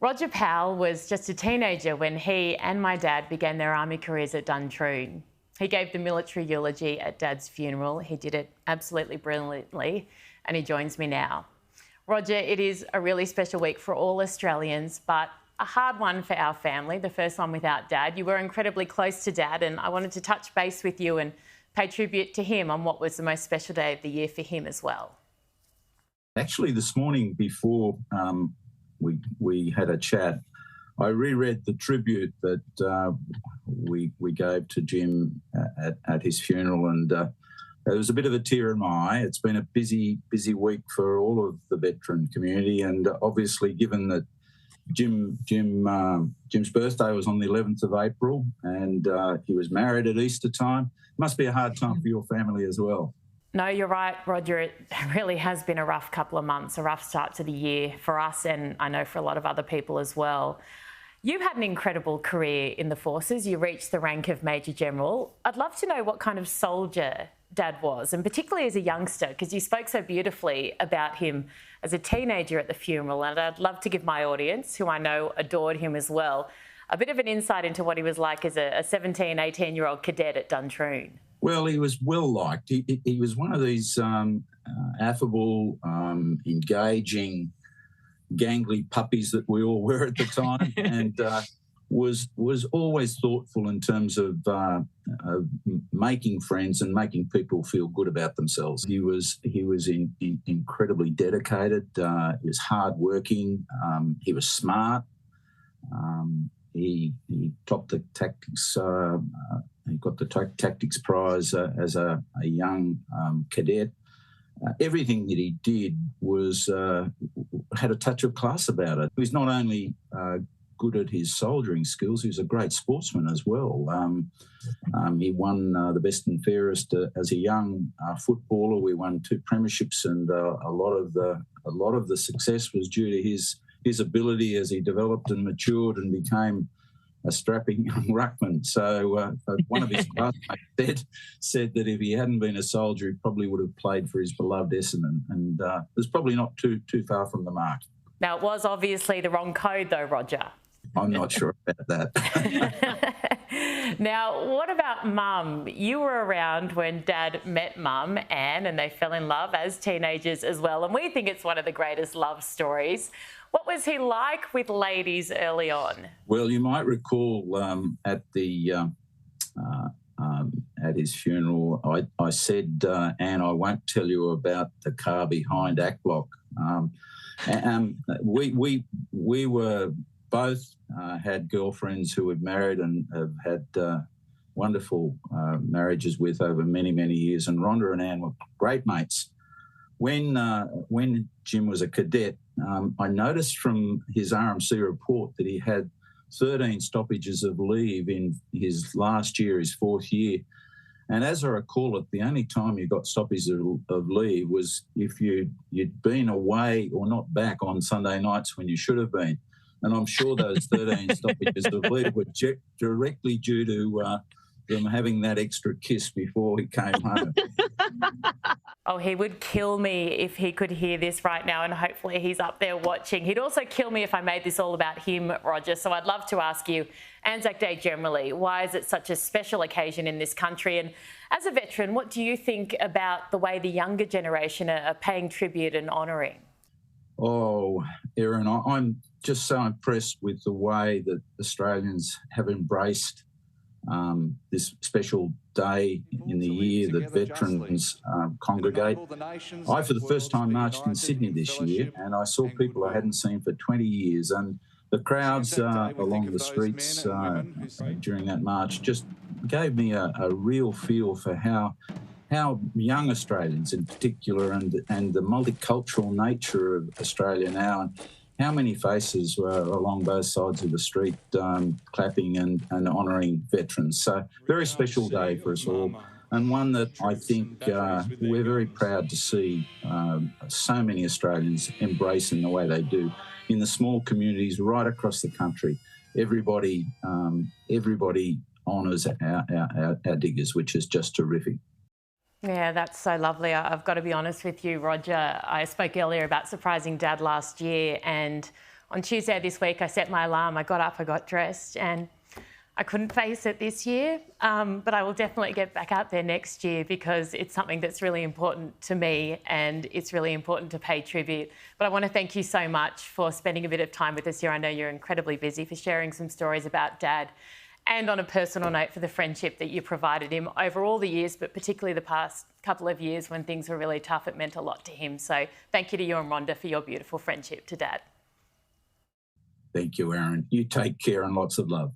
Roger Powell was just a teenager when he and my dad began their army careers at Duntroon. He gave the military eulogy at Dad's funeral. He did it absolutely brilliantly, and he joins me now. Roger, it is a really special week for all Australians, but a hard one for our family, the first one without Dad. You were incredibly close to Dad, and I wanted to touch base with you and pay tribute to him on what was the most special day of the year for him as well. Actually, this morning before we had a chat, I reread the tribute that we gave to Jim at his funeral, and there was a bit of a tear in my eye. It's been a busy week for all of the veteran community, and obviously, given that Jim's birthday was on the 11th of April, and he was married at Easter time, it must be a hard time for your family as well. No, you're right, Roger. It really has been a rough couple of months, a rough start to the year for us, and I know for a lot of other people as well. You've had an incredible career in the forces. You reached the rank of Major General. I'd love to know what kind of soldier Dad was, and particularly as a youngster, because you spoke so beautifully about him as a teenager at the funeral, and I'd love to give my audience, who I know adored him as well, a bit of an insight into what he was like as a 17, 18-year-old cadet at Duntroon. Well, he was well liked. He was one of these affable, engaging, gangly puppies that we all were at the time, and was always thoughtful in terms of making friends and making people feel good about themselves. He was incredibly dedicated. He was hardworking. He was smart. He topped the tactics. He got the tactics prize as a young cadet. Everything that he did was had a touch of class about it. He was not only good at his soldiering skills, he was a great sportsman as well. He won the best and fairest as a young footballer. We won 2 premierships, and a lot of the success was due to his ability as he developed and matured and became a strapping young ruckman. So one of his classmates said that if he hadn't been a soldier, he probably would have played for his beloved Essendon, and it was probably not too far from the mark. Now, it was obviously the wrong code though, Roger. I'm not sure about that. Now, what about Mum? You were around when Dad met Mum, Anne, and they fell in love as teenagers as well, and we think it's one of the greatest love stories. What was he like with ladies early on? Well, you might recall at his funeral, I said, Anne, I won't tell you about the car behind Ackblock. We were both had girlfriends who had married and have had wonderful marriages with over many, many years. And Rhonda and Anne were great mates. When Jim was a cadet, I noticed from his RMC report that he had 13 stoppages of leave in his last year, his 4th year. And as I recall it, the only time you got stoppages of leave was if you'd been away or not back on Sunday nights when you should have been. And I'm sure those 13 stoppages of leave were directly due to them having that extra kiss before he came home. Oh, he would kill me if he could hear this right now, and hopefully he's up there watching. He'd also kill me if I made this all about him, Roger. So I'd love to ask you, Anzac Day generally, why is it such a special occasion in this country? And as a veteran, what do you think about the way the younger generation are paying tribute and honouring? Oh, Erin, I'm just so impressed with the way that Australians have embraced this special day in the year that veterans congregate. I, for the first time, marched in Sydney this year, and I saw people I hadn't seen for 20 years. And the crowds along the streets during that march just gave me a real feel for how young Australians in particular and the multicultural nature of Australia now, and how many faces were along both sides of the street clapping and honouring veterans. So very special day for us all, and one that I think we're very proud to see so many Australians embrace in the way they do. In the small communities right across the country, everybody honours our diggers, which is just terrific. Yeah, that's so lovely. I've got to be honest with you, Roger. I spoke earlier about surprising Dad last year, and On Tuesday this week, I set my alarm, I got up, I got dressed, and I couldn't face it this year, but I will definitely get back out there next year because it's something that's really important to me and it's really important to pay tribute. But I want to thank you so much for spending a bit of time with us here. I know you're incredibly busy, for sharing some stories about Dad, and on a personal note for the friendship that you provided him over all the years, but particularly the past couple of years when things were really tough. It meant a lot to him. So thank you to you and Rhonda for your beautiful friendship to Dad. Thank you, Erin. You take care and lots of love.